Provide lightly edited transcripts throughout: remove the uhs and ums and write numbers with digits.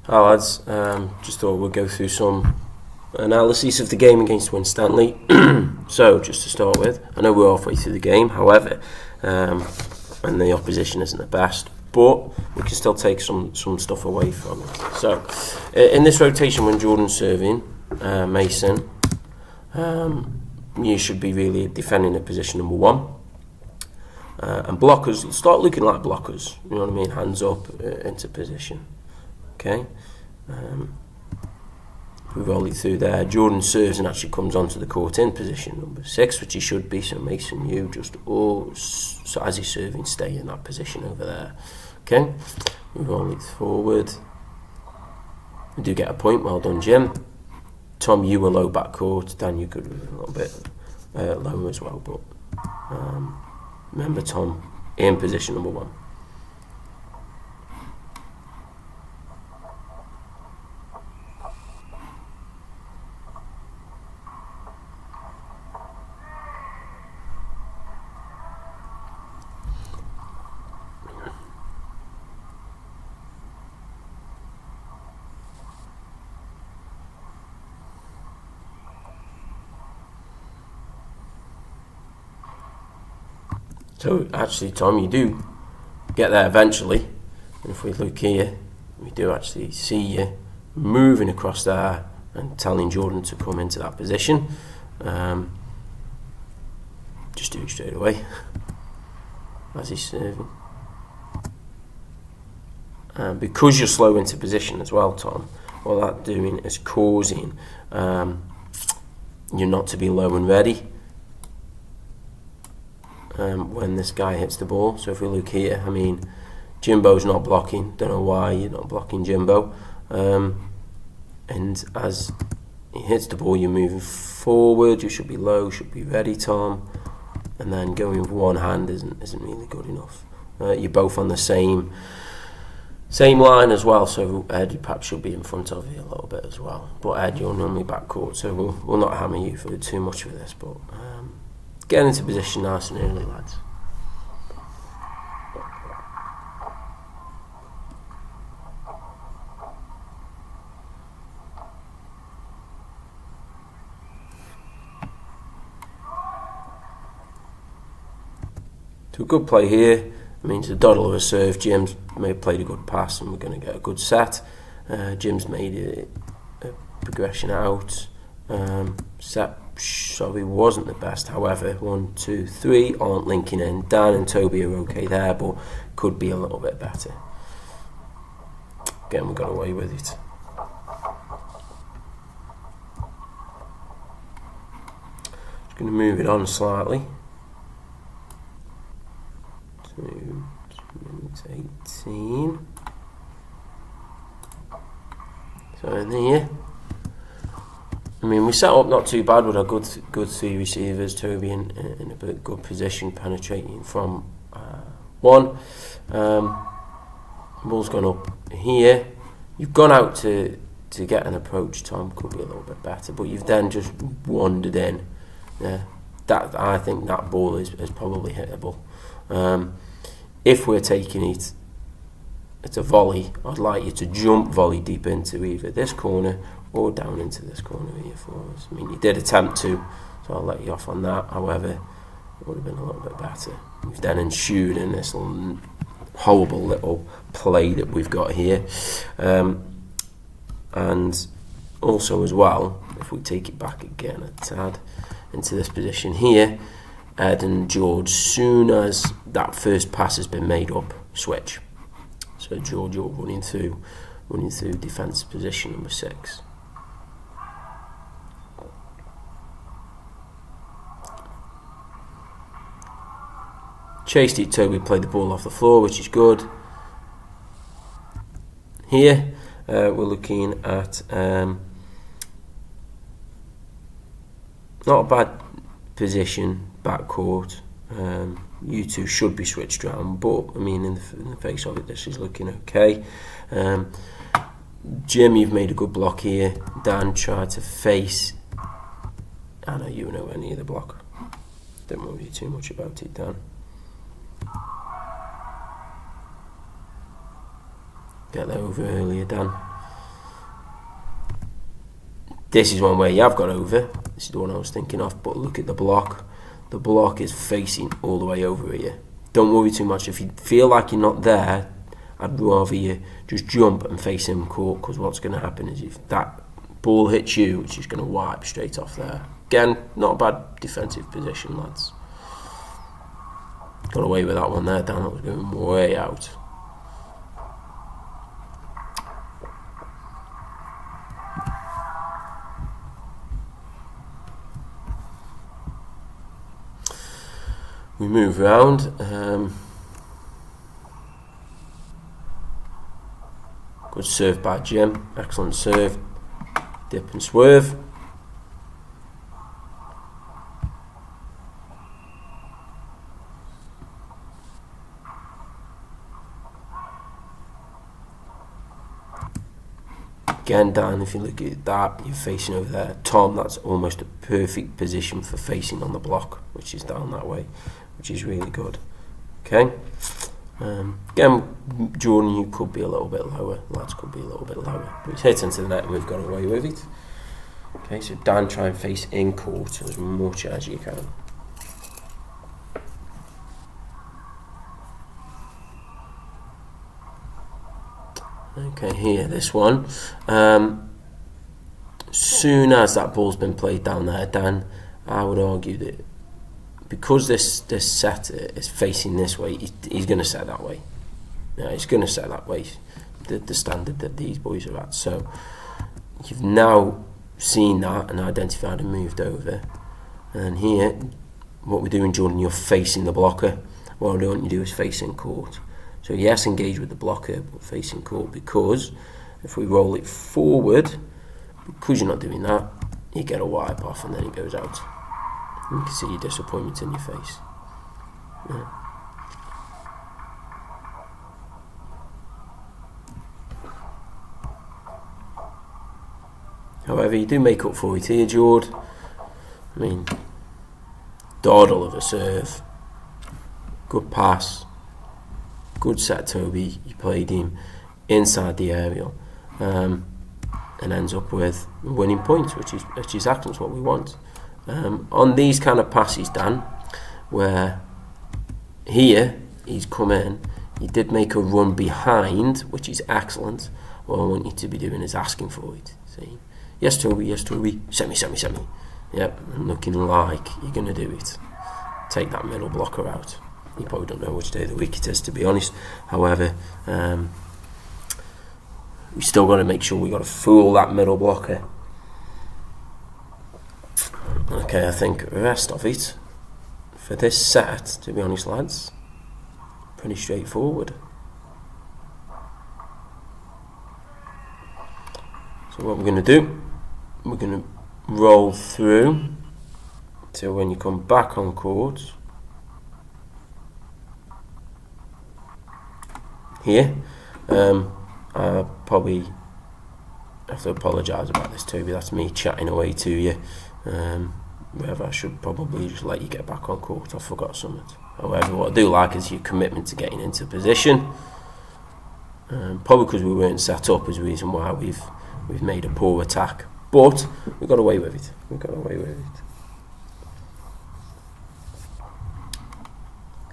Hi lads, just thought we'd go through some analysis of the game against Winstanley. So, just to start with, I know we're halfway through the game, however, and the opposition isn't the best, but we can still take some stuff away from it. So, in this rotation when Jordan's serving, Mason, you should be really defending at position number 1. And blockers, start looking like blockers, you know what I mean, hands up into position. Okay, we roll it through there. Jordan serves and actually comes onto the court in position number 6, which he should be. So Mason, you just so as he's serving, stay in that position over there. Okay, we roll it forward. We do get a point. Well done, Jim. Tom, you were low back court. Dan, you could be a little bit lower as well. But remember, Tom in position number 1. So actually, Tom, you do get there eventually. And if we look here, we do actually see you moving across there and telling Jordan to come into that position. Just do it straight away as he's serving. Because you're slow into position as well, Tom, what that's doing is causing you not to be low and ready when this guy hits the ball. So if we look here, I mean, Jimbo's not blocking. Don't know why you're not blocking Jimbo. And as he hits the ball, you're moving forward. You should be low, should be ready, Tom. And then going with one hand isn't really good enough. You're both on the same line as well. So Ed, you perhaps should be in front of you a little bit as well. But Ed, you're normally back court, so we'll not hammer you for too much for this. But get into position nice and early, lads. So a good play here. It means the doddle of a serve. Jim's may have played a good pass and we're going to get a good set. Jim's made a progression out. Set sorry wasn't the best, however 1, 2, 3 aren't linking in. Dan and Toby are okay there, but could be a little bit better. Again, we got away with it. Just going to move it on slightly to minute 18. So in here, I mean, we set up not too bad with our good 3 receivers, Toby in a bit good position, penetrating from 1. Ball's gone up here. You've gone out to get an approach, Tom, could be a little bit better, but you've then just wandered in. Yeah, that I think that ball is probably hittable. If we're taking it, it's a volley. I'd like you to jump volley deep into either this corner or down into this corner here for us. I mean, you did attempt to, so I'll let you off on that. However, it would have been a little bit better. We've then ensued in this horrible little play that we've got here. And also as well, if we take it back again a tad into this position here, Ed and George, soon as that first pass has been made up, switch. So George, you're running through defence position number 6. Chased it, Toby played the ball off the floor, which is good. Here, we're looking at not a bad position, backcourt. You two should be switched around, but I mean, in the face of it, this is looking okay. Jim, you've made a good block here. Dan tried to face. I know you know any of the block. Don't worry too much about it, Dan. Get that over earlier, Dan. This is one where you have got over. This is the one I was thinking of, but look at the block. The block is facing all the way over here. Don't worry too much. If you feel like you're not there, I'd rather you just jump and face him court, because what's going to happen is if that ball hits you, it's just going to wipe straight off there. Again, not a bad defensive position, lads. Got away with that one there, Dan. That was going way out. We move around. Good serve by Jim. Excellent serve. Dip and swerve. Again, Dan, if you look at that, you're facing over there. Tom, that's almost a perfect position for facing on the block, which is down that way, which is really good. Okay. Again, Jordan, you could be a little bit lower. Lads could be a little bit lower. But he's hit into the net and we've got away with it. Okay, so Dan, try and face in court as much as you can. Okay, here, this one. Soon as that ball's been played down there, Dan, I would argue that because this setter is facing this way, he's going to set that way. Yeah, he's going to set that way, the standard that these boys are at. So you've now seen that and identified and moved over. And here, what we're doing, Jordan, you're facing the blocker. What I want you to do is face in court. So yes, engage with the blocker, but facing court, because if we roll it forward, because you're not doing that, you get a wipe off and then it goes out. You can see your disappointment in your face. Yeah. However, you do make up for it here, Jord. I mean, dawdle of a serve, good pass. Good set, Toby. You played him inside the aerial, and ends up with winning points, which is exactly what we want. On these kind of passes, Dan, where here he's come in, he did make a run behind, which is excellent. What I want you to be doing is asking for it. See, yes, Toby, semi. Yep, and looking like you're going to do it. Take that middle blocker out. You probably don't know which day of the week it is, to be honest. However, we still got to make sure we got to fool that middle blocker. Okay, I think the rest of it for this set, to be honest, lads, pretty straightforward. So what we're going to do, we're going to roll through till when you come back on court. Here, I probably have to apologise about this, Toby. That's me chatting away to you. Whether I should probably just let you get back on court. I forgot something. However, what I do like is your commitment to getting into position. Probably because we weren't set up is the reason why we've made a poor attack. But we got away with it.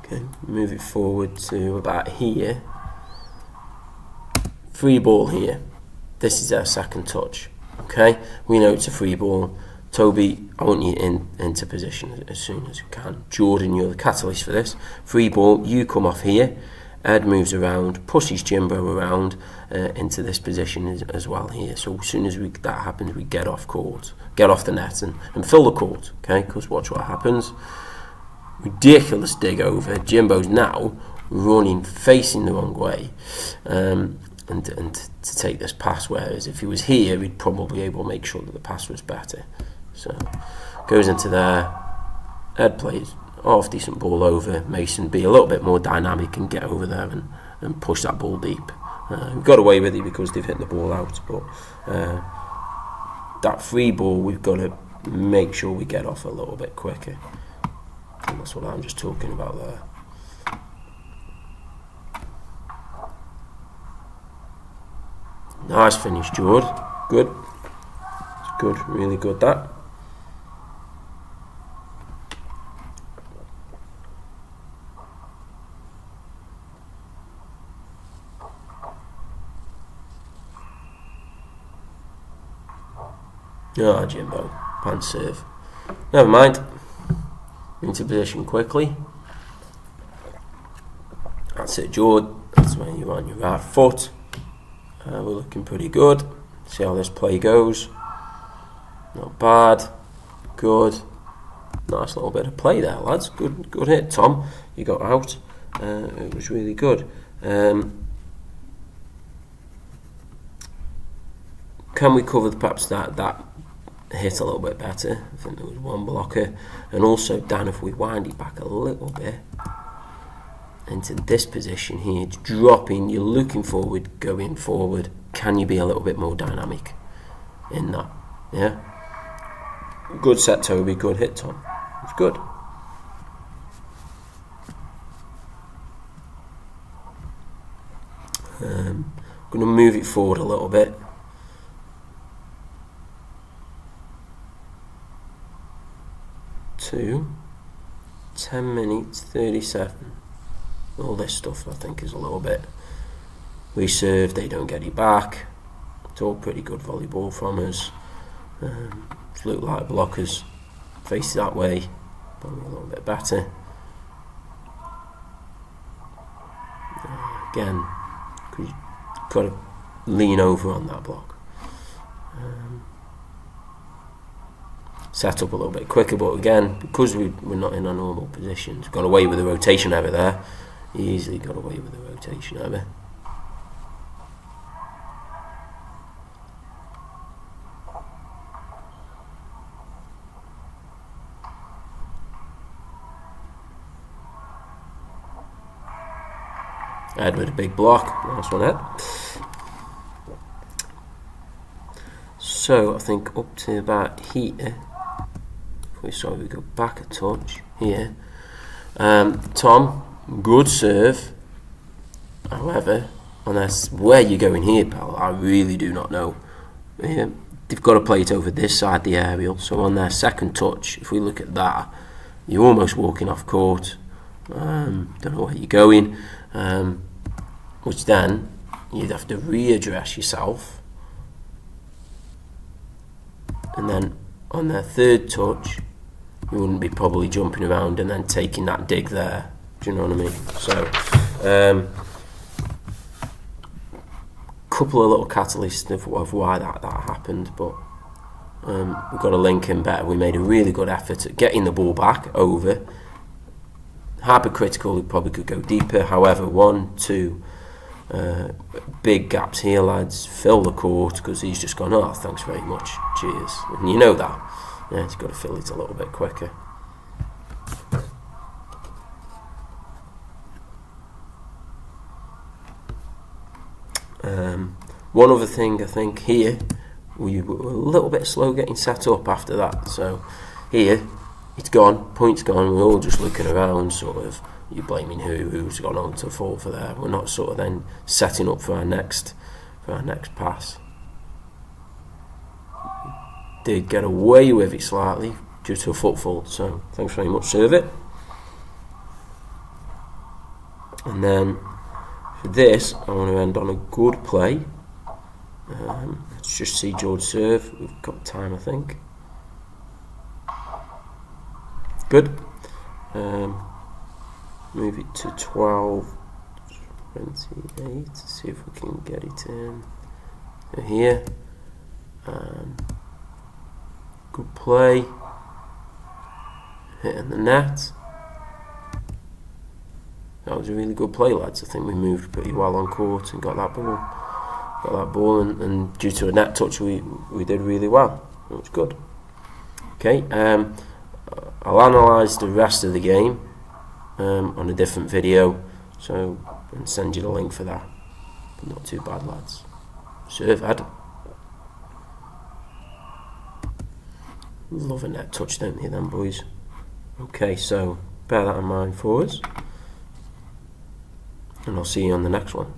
Okay, move it forward to about here. Free ball here. This is our second touch. Okay, we know it's a free ball. Toby, I want you into position as soon as you can. Jordan, you're the catalyst for this. Free ball, you come off here. Ed moves around, pushes Jimbo around into this position as well here. So as soon as that happens, we get off court, get off the net and fill the court. Okay, because watch what happens. Ridiculous dig over. Jimbo's now running, facing the wrong way. And to take this pass, whereas if he was here, he'd probably able to make sure that the pass was better. So goes into there. Ed plays half decent ball over. Mason be a little bit more dynamic and get over there and push that ball deep. We got away with it because they've hit the ball out, but that free ball we've got to make sure we get off a little bit quicker. And that's what I'm just talking about there. Nice finish, George. Good. Good, really good that. Oh, Jimbo, pan serve. Never mind. Into position quickly. That's it, George. That's where you're on your right foot. We're looking pretty good. See how this play goes. Not bad. Good. Nice little bit of play there, lads. Good hit, Tom. You got out. It was really good. Can we cover perhaps that hit a little bit better? I think there was one blocker. And also, Dan, if we wind it back a little bit into this position here, it's dropping, you're looking forward, going forward. Can you be a little bit more dynamic in that? Yeah? Good set, Toby. Good hit, Tom. It's good. I'm going to move it forward a little bit. To 10 minutes 37. All this stuff I think is a little bit. We serve, they don't get it back. It's all pretty good volleyball from us. Look like blockers face that way, probably a little bit better. Again, you've got to lean over on that block. Set up a little bit quicker, but again, because we're not in our normal positions, got away with the rotation over there. He easily got away with the rotation over. Ed with a big block. Nice one, Ed. So I think up to about here. We go back a touch here. Tom, good serve. However, unless where you're going here, pal, I really do not know. Yeah, they've got to play it over this side, the aerial. So on their second touch, if we look at that, you're almost walking off court. Don't know where you're going. Which then you'd have to readdress yourself. And then on their third touch, you wouldn't be probably jumping around and then taking that dig there. Do you know what I mean? So, couple of little catalysts of why that happened, but we've got to link in better. We made a really good effort at getting the ball back over. Hypercritical, we probably could go deeper. However, 1, 2 big gaps here, lads. Fill the court, because he's just gone, oh, thanks very much, cheers. And you know that. Yeah, he's got to fill it a little bit quicker. One other thing, I think, here, we were a little bit slow getting set up after that. So here, it's gone, point's gone, we're all just looking around, sort of, you're blaming who's gone on to fall for there. We're not sort of then setting up for our next pass. Did get away with it slightly due to a foot fault, so thanks very much, serve it. And then for this, I want to end on a good play. Let's just see George serve. We've got time, I think. Good. Move it to 12, 28. See if we can get it in. So here. Good play. Hitting the net. That was a really good play, lads. I think we moved pretty well on court and got that ball. And due to a net touch, we did really well. It was good. Okay. I'll analyse the rest of the game on a different video, so and send you the link for that. But not too bad, lads. Serve, Ed. Love a net touch, don't you, then, boys? Okay, so bear that in mind for us, and I'll see you on the next one.